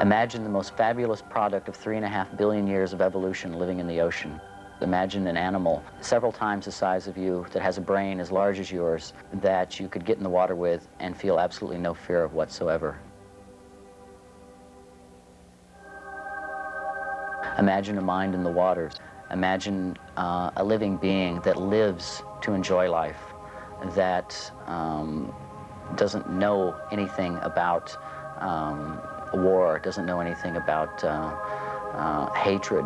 Imagine the most fabulous product of 3.5 billion years of evolution living in the ocean. Imagine an animal several times the size of you that has a brain as large as yours that you could get in the water with and feel absolutely no fear of whatsoever. Imagine a mind in the waters. Imagine a living being that lives to enjoy life, that doesn't know anything about war, doesn't know anything about hatred.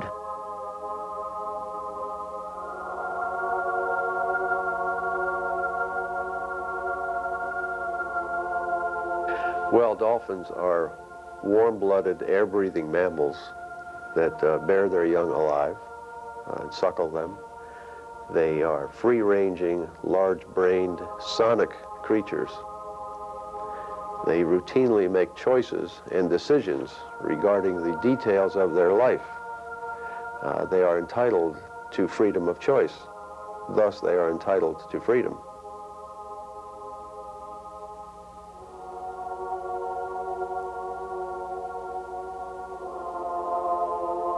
Well, dolphins are warm-blooded, air-breathing mammals that bear their young alive and suckle them. They are free-ranging, large-brained, sonic creatures. They routinely make choices and decisions regarding the details of their life. They are entitled to freedom of choice. Thus, they are entitled to freedom.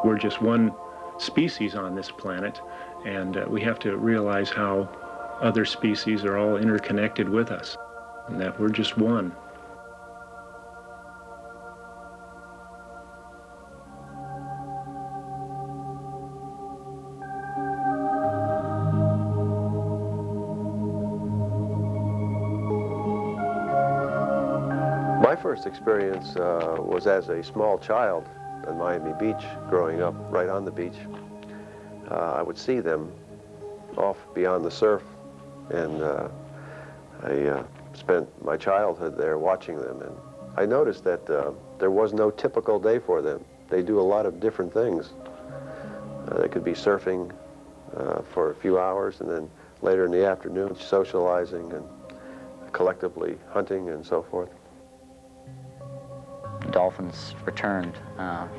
We're just one species on this planet, and we have to realize how other species are all interconnected with us, and that we're just one. My first experience was as a small child on Miami Beach, growing up right on the beach. I would see them off beyond the surf, and I spent my childhood there watching them, and I noticed that there was no typical day for them. They do a lot of different things. They could be surfing for a few hours, and then later in the afternoon socializing and collectively hunting and so forth. Dolphins returned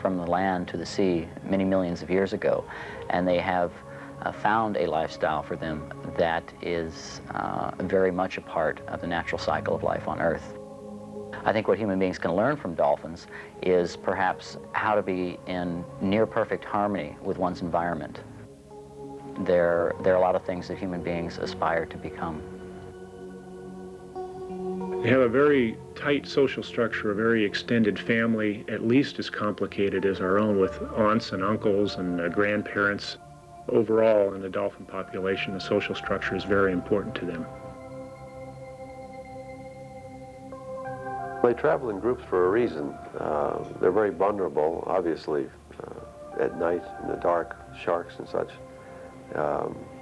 from the land to the sea many millions of years ago, and they have found a lifestyle for them that is very much a part of the natural cycle of life on Earth. I think what human beings can learn from dolphins is perhaps how to be in near-perfect harmony with one's environment. There are a lot of things that human beings aspire to become. They have a very tight social structure, a very extended family, at least as complicated as our own, with aunts and uncles and grandparents. Overall, in the dolphin population, the social structure is very important to them. They travel in groups for a reason. They're very vulnerable, obviously, at night in the dark, sharks and such.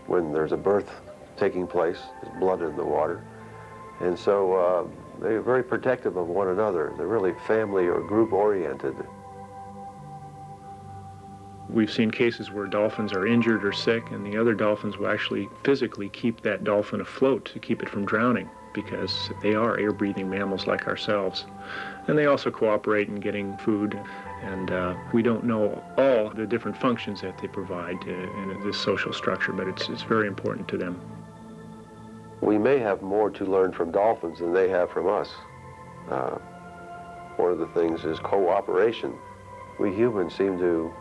When there's a birth taking place, there's blood in the water. And so they're very protective of one another. They're really family or group-oriented. We've seen cases where dolphins are injured or sick, and the other dolphins will actually physically keep that dolphin afloat to keep it from drowning, because they are air-breathing mammals like ourselves. And they also cooperate in getting food, and we don't know all the different functions that they provide in this social structure, but it's very important to them. We may have more to learn from dolphins than they have from us. One of the things is cooperation. We humans seem to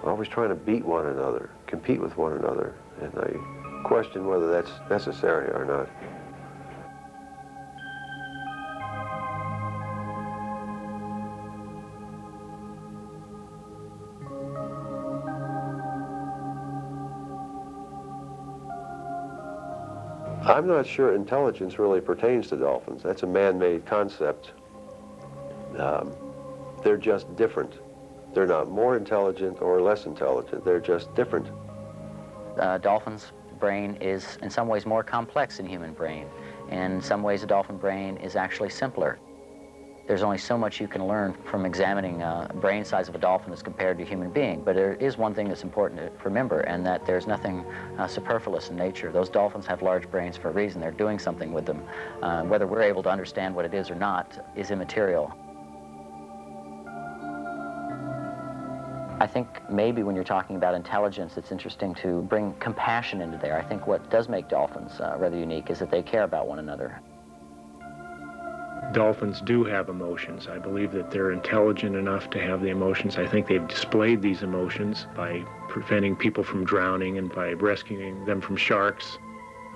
always trying to beat one another, compete with one another, and I question whether that's necessary or not. I'm not sure intelligence really pertains to dolphins. That's a man-made concept. They're just different. They're not more intelligent or less intelligent. They're just different. Dolphin's brain is in some ways more complex than human brain. In some ways, a dolphin brain is actually simpler. There's only so much you can learn from examining brain size of a dolphin as compared to a human being. But there is one thing that's important to remember, and that there's nothing superfluous in nature. Those dolphins have large brains for a reason. They're doing something with them. Whether we're able to understand what it is or not is immaterial. I think maybe when you're talking about intelligence, it's interesting to bring compassion into there. I think what does make dolphins rather unique is that they care about one another. Dolphins do have emotions. I believe that they're intelligent enough to have the emotions. I think they've displayed these emotions by preventing people from drowning and by rescuing them from sharks.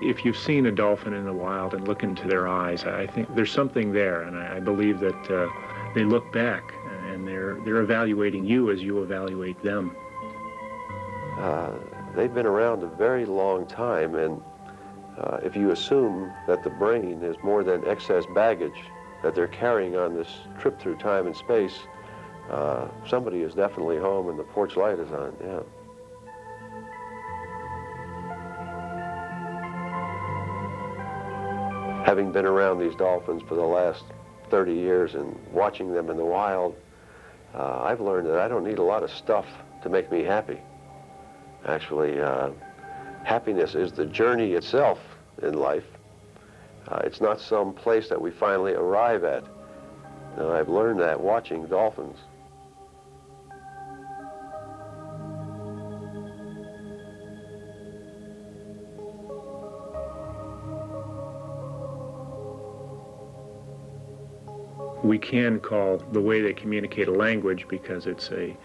If you've seen a dolphin in the wild and look into their eyes, I think there's something there, and I believe that they look back and they're evaluating you as you evaluate them. They've been around a very long time, and if you assume that the brain is more than excess baggage that they're carrying on this trip through time and space, somebody is definitely home and the porch light is on, yeah. Having been around these dolphins for the last 30 years and watching them in the wild, I've learned that I don't need a lot of stuff to make me happy. Actually, happiness is the journey itself in life. It's not some place that we finally arrive at. I've learned that watching dolphins. We can call the way they communicate a language because it's a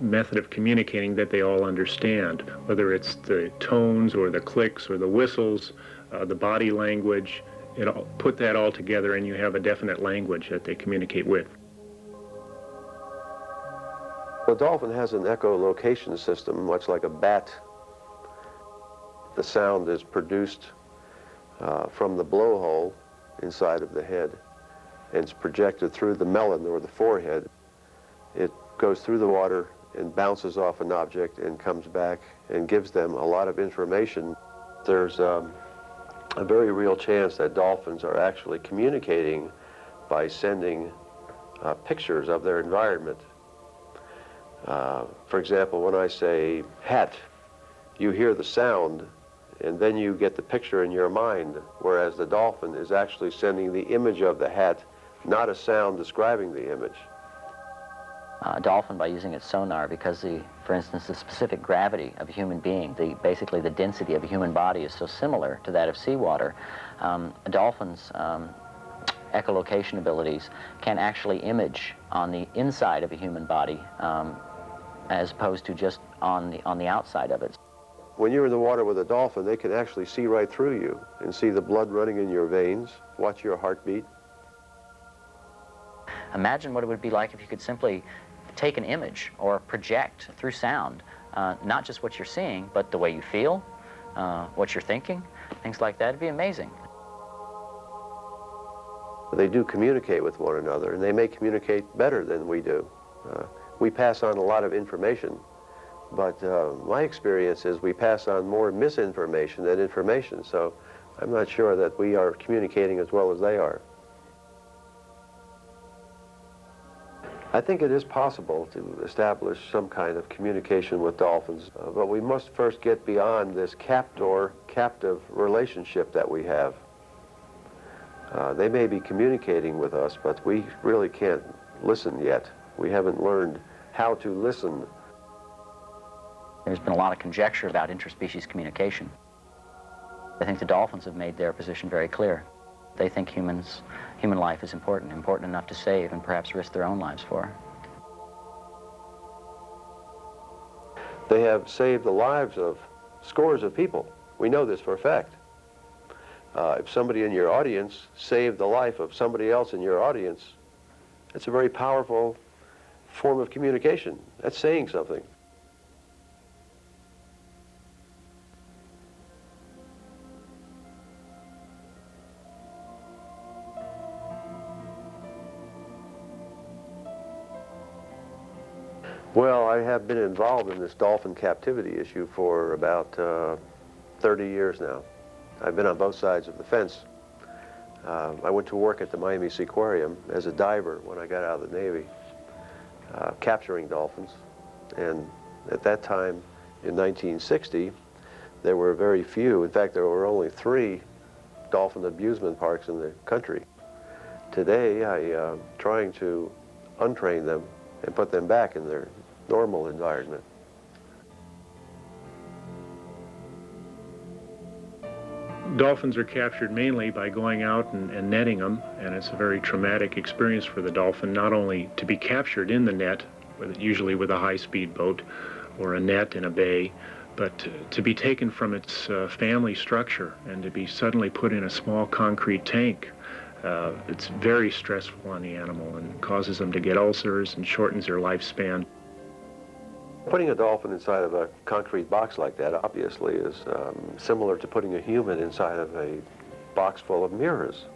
method of communicating that they all understand, whether it's the tones or the clicks or the whistles, the body language. Put that all together and you have a definite language that they communicate with. The dolphin has an echolocation system, much like a bat. The sound is produced from the blowhole inside of the head, and it's projected through the melon or the forehead. It goes through the water and bounces off an object and comes back and gives them a lot of information. There's a very real chance that dolphins are actually communicating by sending pictures of their environment. For example, when I say hat, you hear the sound and then you get the picture in your mind, whereas the dolphin is actually sending the image of the hat, not a sound describing the image. A dolphin, by using its sonar, because for instance, the specific gravity of a human being, basically the density of a human body is so similar to that of seawater, a dolphin's echolocation abilities can actually image on the inside of a human body as opposed to just on the outside of it. When you're in the water with a dolphin, they can actually see right through you and see the blood running in your veins, watch your heartbeat. Imagine what it would be like if you could simply take an image or project through sound, not just what you're seeing, but the way you feel, what you're thinking, things like that. It'd be amazing. They do communicate with one another, and they may communicate better than we do. We pass on a lot of information, but my experience is we pass on more misinformation than information, so I'm not sure that we are communicating as well as they are. I think it is possible to establish some kind of communication with dolphins, but we must first get beyond this captor-captive relationship that we have. They may be communicating with us, but we really can't listen yet. We haven't learned how to listen. There's been a lot of conjecture about interspecies communication. I think the dolphins have made their position very clear. They think human life is important enough to save and perhaps risk their own lives for. They have saved the lives of scores of people. We know this for a fact. If somebody in your audience saved the life of somebody else in your audience, it's a very powerful form of communication. That's saying something. Well, I have been involved in this dolphin captivity issue for about 30 years now. I've been on both sides of the fence. I went to work at the Miami Seaquarium as a diver when I got out of the Navy, capturing dolphins. And at that time, in 1960, there were very few. In fact, there were only 3 dolphin amusement parks in the country. Today, I'm trying to untrain them and put them back in their normal environment. Dolphins are captured mainly by going out and netting them, and it's a very traumatic experience for the dolphin, not only to be captured in the net, usually with a high-speed boat or a net in a bay, but to be taken from its family structure and to be suddenly put in a small concrete tank. It's very stressful on the animal and causes them to get ulcers and shortens their lifespan. Putting a dolphin inside of a concrete box like that obviously is similar to putting a human inside of a box full of mirrors.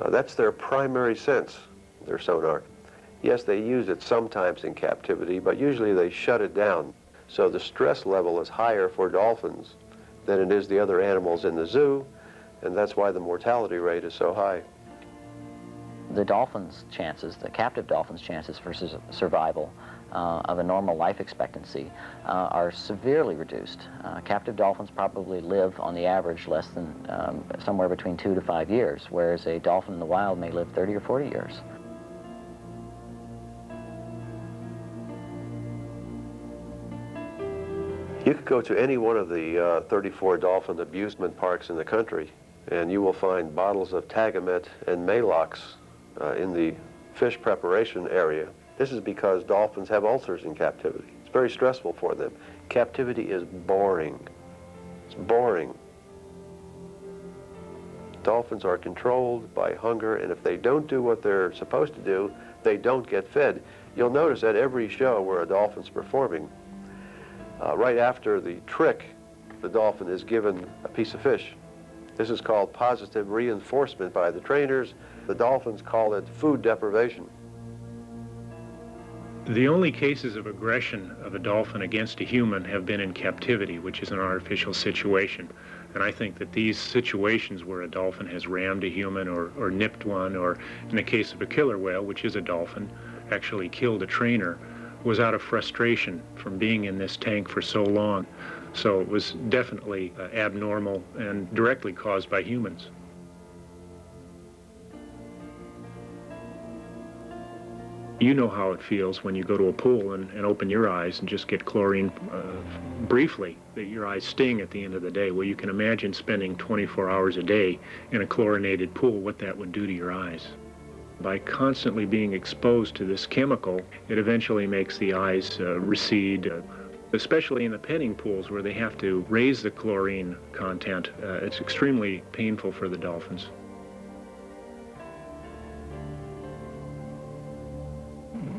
That's their primary sense, their sonar. Yes, they use it sometimes in captivity, but usually they shut it down. So the stress level is higher for dolphins than it is the other animals in the zoo, and that's why the mortality rate is so high. The dolphins' chances, the captive dolphins' chances for survival of a normal life expectancy are severely reduced. Captive dolphins probably live on the average less than somewhere between 2 to 5 years, whereas a dolphin in the wild may live 30 or 40 years. You could go to any one of the 34 dolphin amusement parks in the country, and you will find bottles of Tagamet and Malox in the fish preparation area. This is because dolphins have ulcers in captivity. It's very stressful for them. Captivity is boring. It's boring. Dolphins are controlled by hunger, and if they don't do what they're supposed to do, they don't get fed. You'll notice at every show where a dolphin's performing, right after the trick, the dolphin is given a piece of fish. This is called positive reinforcement by the trainers. The dolphins call it food deprivation. The only cases of aggression of a dolphin against a human have been in captivity, which is an artificial situation. And I think that these situations where a dolphin has rammed a human or nipped one, or in the case of a killer whale, which is a dolphin, actually killed a trainer, was out of frustration from being in this tank for so long. So it was definitely abnormal and directly caused by humans. You know how it feels when you go to a pool and open your eyes and just get chlorine briefly, that your eyes sting at the end of the day. Well, you can imagine spending 24 hours a day in a chlorinated pool, what that would do to your eyes. By constantly being exposed to this chemical, it eventually makes the eyes recede, especially in the petting pools where they have to raise the chlorine content. It's extremely painful for the dolphins.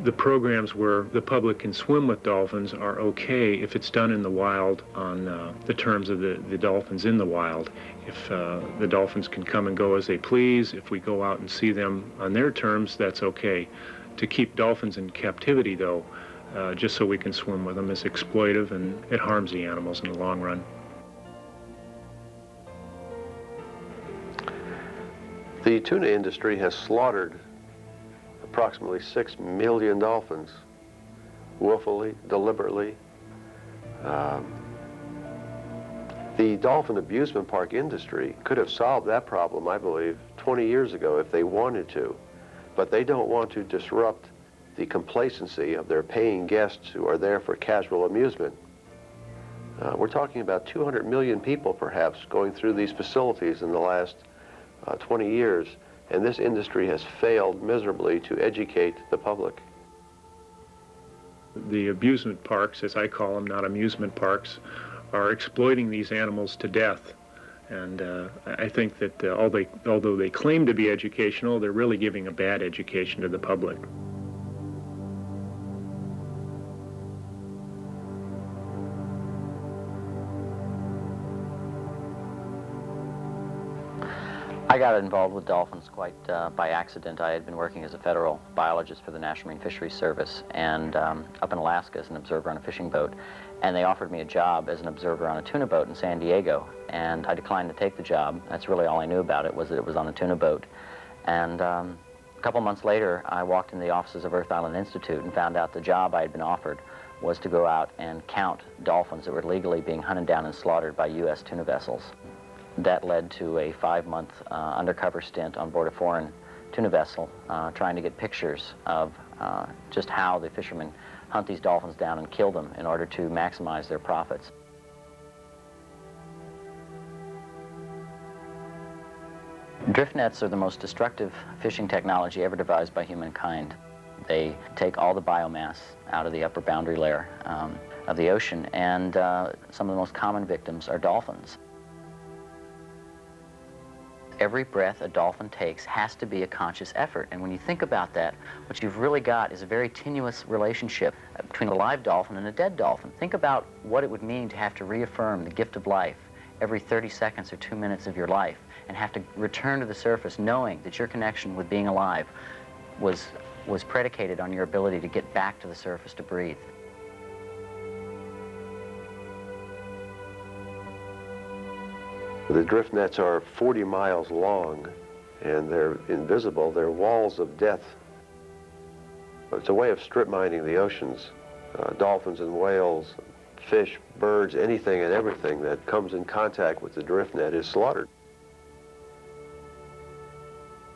The programs where the public can swim with dolphins are okay if it's done in the wild on the terms of the dolphins in the wild. If the dolphins can come and go as they please, if we go out and see them on their terms, that's okay. To keep dolphins in captivity, though, just so we can swim with them, is exploitive, and it harms the animals in the long run. The tuna industry has slaughtered approximately 6 million dolphins, willfully, deliberately. The dolphin amusement park industry could have solved that problem, I believe, 20 years ago if they wanted to, but they don't want to disrupt the complacency of their paying guests who are there for casual amusement. We're talking about 200 million people, perhaps, going through these facilities in the last 20 years. And this industry has failed miserably to educate the public. The amusement parks, as I call them, not amusement parks, are exploiting these animals to death. And I think that although they claim to be educational, they're really giving a bad education to the public. I got involved with dolphins quite by accident. I had been working as a federal biologist for the National Marine Fisheries Service and up in Alaska as an observer on a fishing boat. And they offered me a job as an observer on a tuna boat in San Diego. And I declined to take the job. That's really all I knew about it, was that it was on a tuna boat. And a couple months later, I walked in the offices of Earth Island Institute and found out the job I had been offered was to go out and count dolphins that were legally being hunted down and slaughtered by U.S. tuna vessels. That led to a 5-month undercover stint on board a foreign tuna vessel, trying to get pictures of just how the fishermen hunt these dolphins down and kill them in order to maximize their profits. Drift nets are the most destructive fishing technology ever devised by humankind. They take all the biomass out of the upper boundary layer of the ocean, and some of the most common victims are dolphins. Every breath a dolphin takes has to be a conscious effort, and when you think about that, what you've really got is a very tenuous relationship between a live dolphin and a dead dolphin. Think about what it would mean to have to reaffirm the gift of life every 30 seconds or 2 minutes of your life, and have to return to the surface knowing that your connection with being alive was predicated on your ability to get back to the surface to breathe. The drift nets are 40 miles long, and they're invisible. They're walls of death. It's a way of strip mining the oceans. Dolphins and whales, fish, birds, anything and everything that comes in contact with the drift net is slaughtered.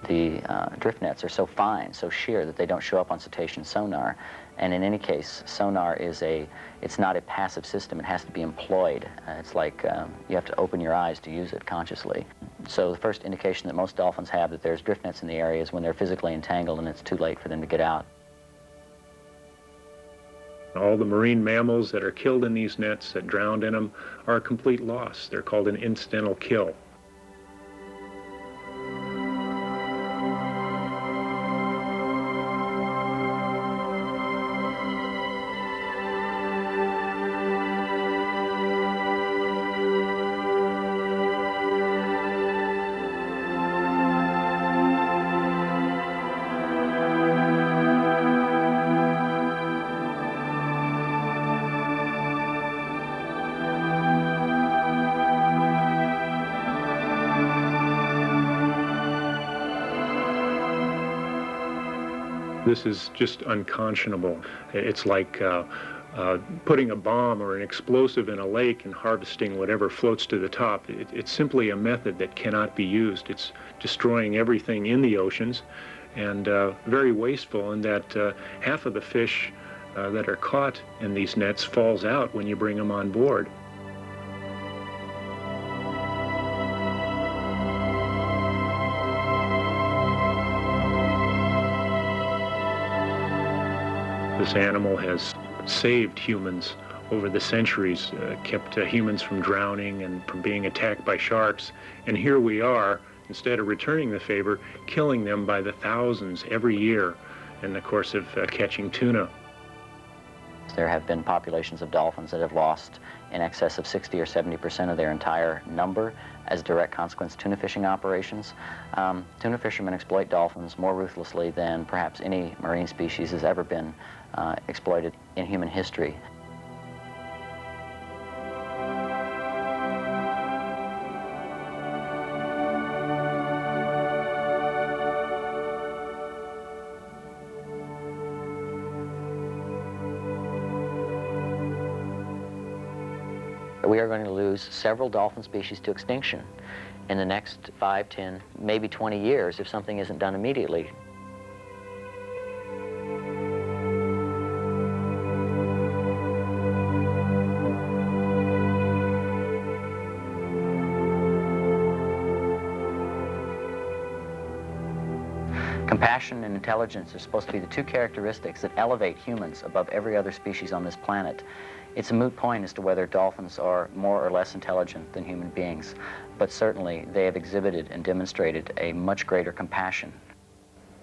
The drift nets are so fine, so sheer, that they don't show up on cetacean sonar. And in any case, sonar it's not a passive system. It has to be employed. It's like you have to open your eyes to use it consciously. So the first indication that most dolphins have that there's drift nets in the area is when they're physically entangled and it's too late for them to get out. All the marine mammals that are killed in these nets, that drowned in them, are a complete loss. They're called an incidental kill. This is just unconscionable. It's like putting a bomb or an explosive in a lake and harvesting whatever floats to the top. It's simply a method that cannot be used. It's destroying everything in the oceans, and very wasteful in that half of the fish that are caught in these nets falls out when you bring them on board. This animal has saved humans over the centuries, kept humans from drowning and from being attacked by sharks. And here we are, instead of returning the favor, killing them by the thousands every year in the course of catching tuna. There have been populations of dolphins that have lost in excess of 60 or 70% of their entire number as a direct consequence of tuna fishing operations. Tuna fishermen exploit dolphins more ruthlessly than perhaps any marine species has ever been exploited in human history. We are going to lose several dolphin species to extinction in the next 5, 10, maybe 20 years if something isn't done immediately. Compassion and intelligence are supposed to be the two characteristics that elevate humans above every other species on this planet. It's a moot point as to whether dolphins are more or less intelligent than human beings, but certainly they have exhibited and demonstrated a much greater compassion.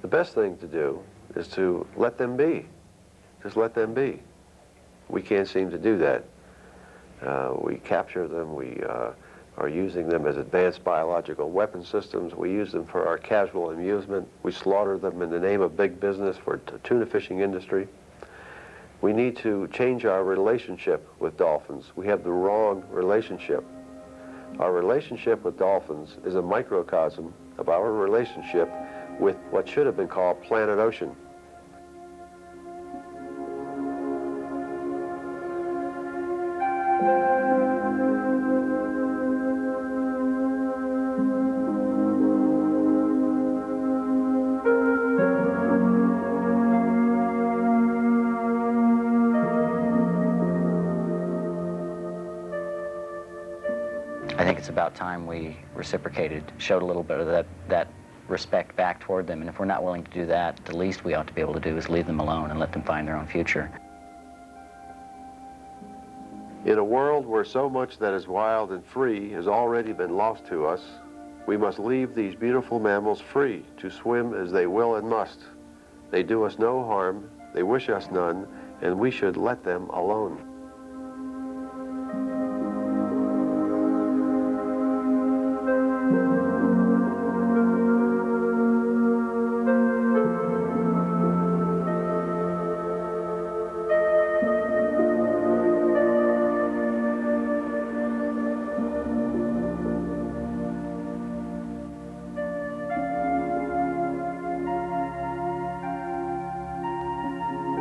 The best thing to do is to let them be. Just let them be. We can't seem to do that. We capture them, we are using them as advanced biological weapon systems. We use them for our casual amusement. We slaughter them in the name of big business for the tuna fishing industry. We need to change our relationship with dolphins. We have the wrong relationship. Our relationship with dolphins is a microcosm of our relationship with what should have been called planet ocean. I think it's about time we reciprocated, showed a little bit of that respect back toward them. And if we're not willing to do that, the least we ought to be able to do is leave them alone and let them find their own future. In a world where so much that is wild and free has already been lost to us, we must leave these beautiful mammals free to swim as they will and must. They do us no harm, they wish us none, and we should let them alone.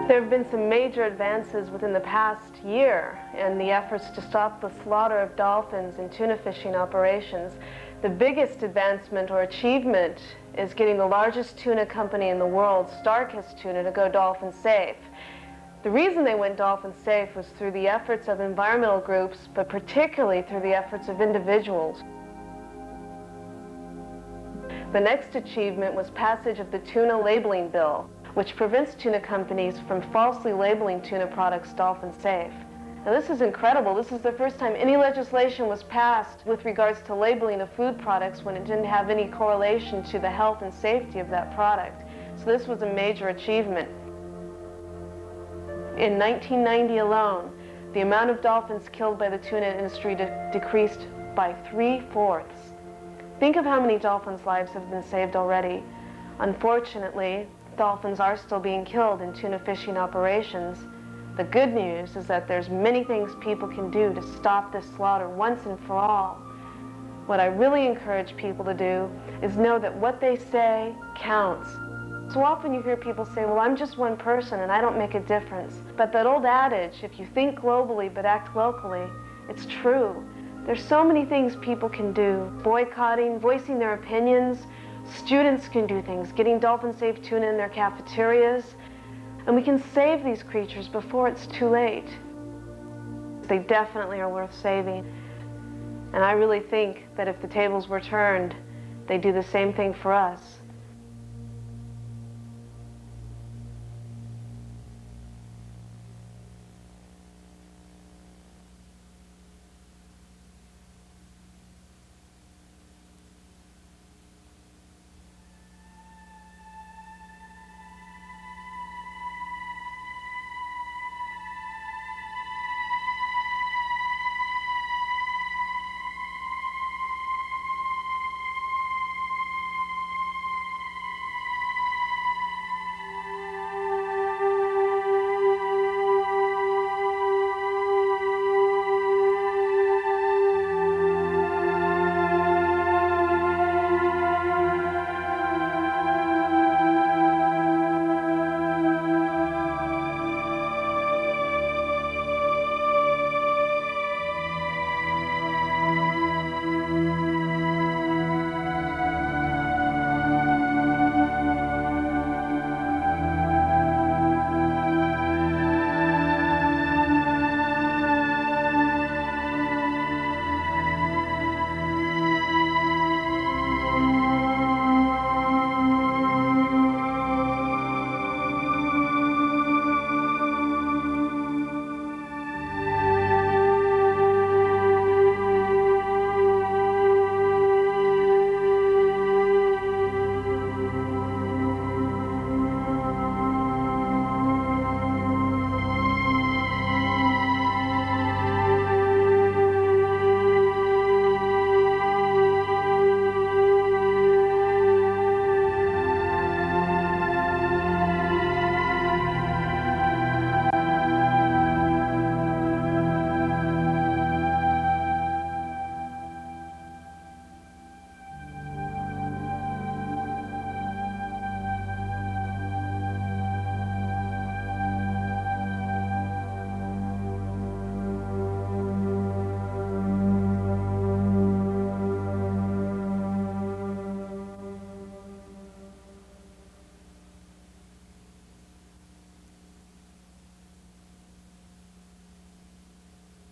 There have been some major advances within the past year in the efforts to stop the slaughter of dolphins in tuna fishing operations. The biggest advancement or achievement is getting the largest tuna company in the world, Starkist Tuna, to go dolphin safe. The reason they went dolphin safe was through the efforts of environmental groups, but particularly through the efforts of individuals. The next achievement was passage of the tuna labeling bill, which prevents tuna companies from falsely labeling tuna products dolphin safe. Now this is incredible. This is the first time any legislation was passed with regards to labeling of food products when it didn't have any correlation to the health and safety of that product. So this was a major achievement. In 1990 alone, the amount of dolphins killed by the tuna industry decreased by 3/4. Think of how many dolphins' lives have been saved already. Unfortunately, dolphins are still being killed in tuna fishing operations. The good news is that there's many things people can do to stop this slaughter once and for all. What I really encourage people to do is know that what they say counts. So often you hear people say, well, I'm just one person and I don't make a difference. But that old adage, if you think globally but act locally, it's true. There's so many things people can do. Boycotting, voicing their opinions. Students can do things, getting dolphin-safe tuna in their cafeterias. And we can save these creatures before it's too late. They definitely are worth saving. And I really think that if the tables were turned, they'd do the same thing for us.